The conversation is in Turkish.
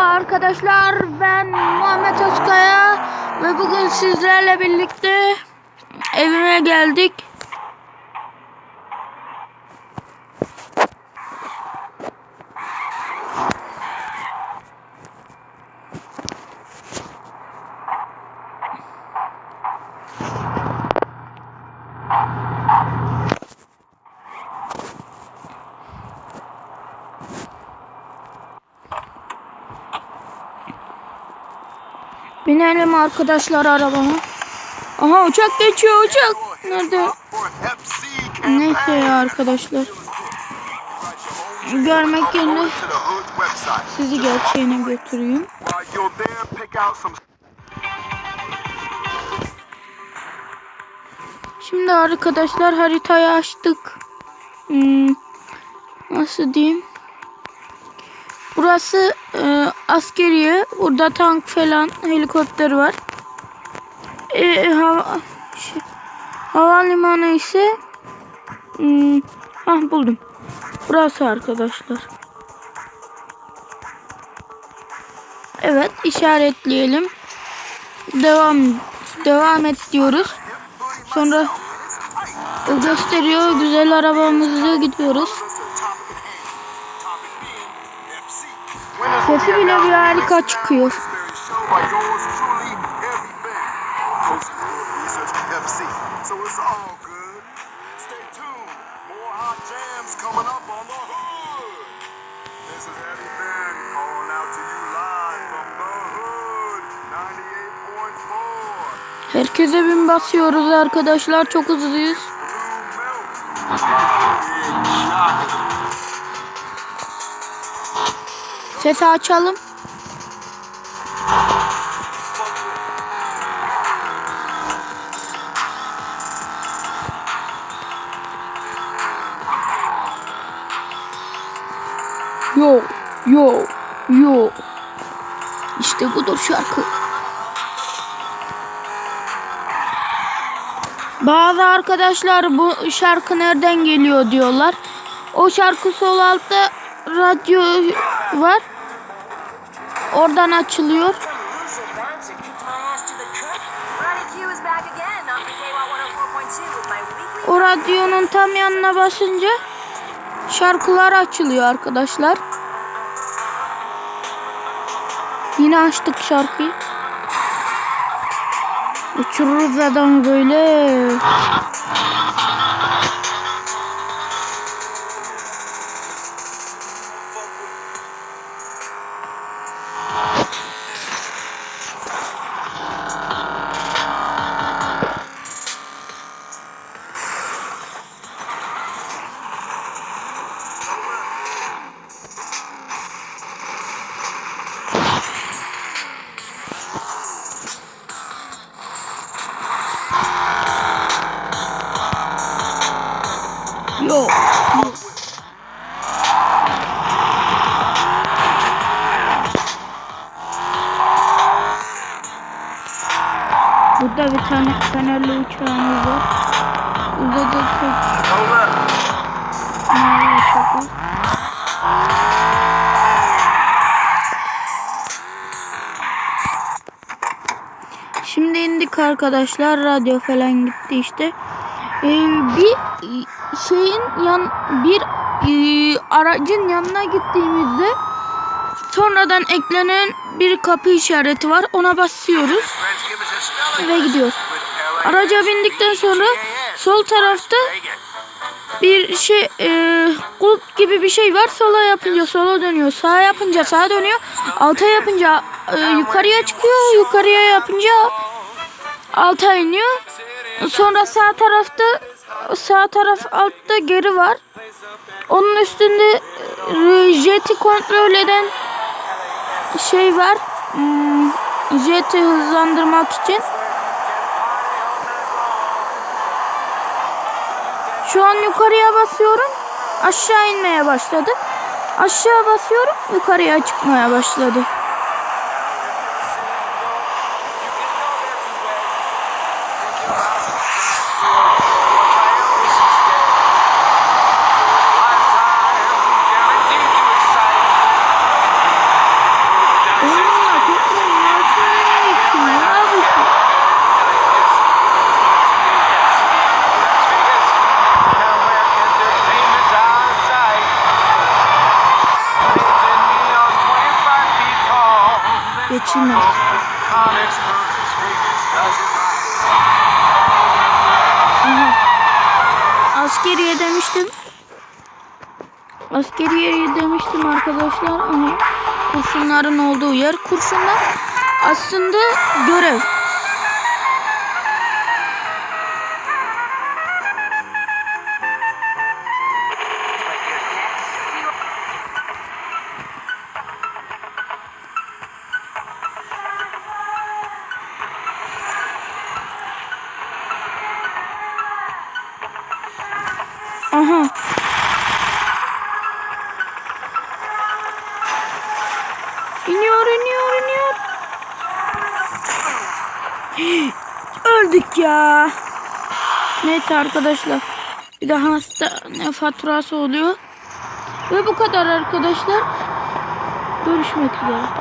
Merhaba arkadaşlar, ben Muhammed Özkaya ve bugün sizlerle birlikte evime geldik. Binelim arkadaşlar arabama. Aha, uçak geçiyor, uçak. Nerede? Neyse ya arkadaşlar. Görmek yerine sizi gerçeğine götüreyim. Şimdi arkadaşlar haritayı açtık. Nasıl diyeyim? Burası askeriye. Burada tank falan, helikopter var. Havalimanı ise buldum. Burası arkadaşlar. Evet, işaretleyelim. Devam et diyoruz. Sonra gösteriyor. Güzel arabamızla gidiyoruz. Sesi bile bir harika çıkıyor. Herkese bin basıyoruz arkadaşlar. Çok hızlıyız. Sesi açalım. Yo yo yo. İşte budur şarkı. Bazı arkadaşlar bu şarkı nereden geliyor diyorlar. O şarkı sol altta radyo var. Oradan açılıyor. O radyonun tam yanına basınca şarkılar açılıyor arkadaşlar. Yine açtık şarkıyı. Uçururuz adamı böyle. Yo. Burada bir tane fenerli uçağımız var. Burada da Şimdi indik arkadaşlar. Radyo falan gitti işte. Bir aracın yanına gittiğimizde sonradan eklenen bir kapı işareti var. Ona basıyoruz ve gidiyor. Araca bindikten sonra sol tarafta bir kulp gibi bir şey var. Sola yapınca sola dönüyor. Sağa yapınca sağa dönüyor. Alta yapınca yukarıya çıkıyor. Yukarıya yapınca alta iniyor. Sonra sağ taraf altta geri var. Onun üstünde jeti kontrol eden şey var. Jeti hızlandırmak için. Şu an yukarıya basıyorum. Aşağı inmeye başladı. Aşağı basıyorum. Yukarıya çıkmaya başladı. geçilmez. Aha. Askeriye demiştim. Askeriye demiştim arkadaşlar. Ama kurşunların olduğu yer. Kurşunlar aslında görev. Aha. İniyor. Öldük ya. Neyse arkadaşlar. Bir de hastane faturası oluyor. Ve bu kadar arkadaşlar. Görüşmek üzere.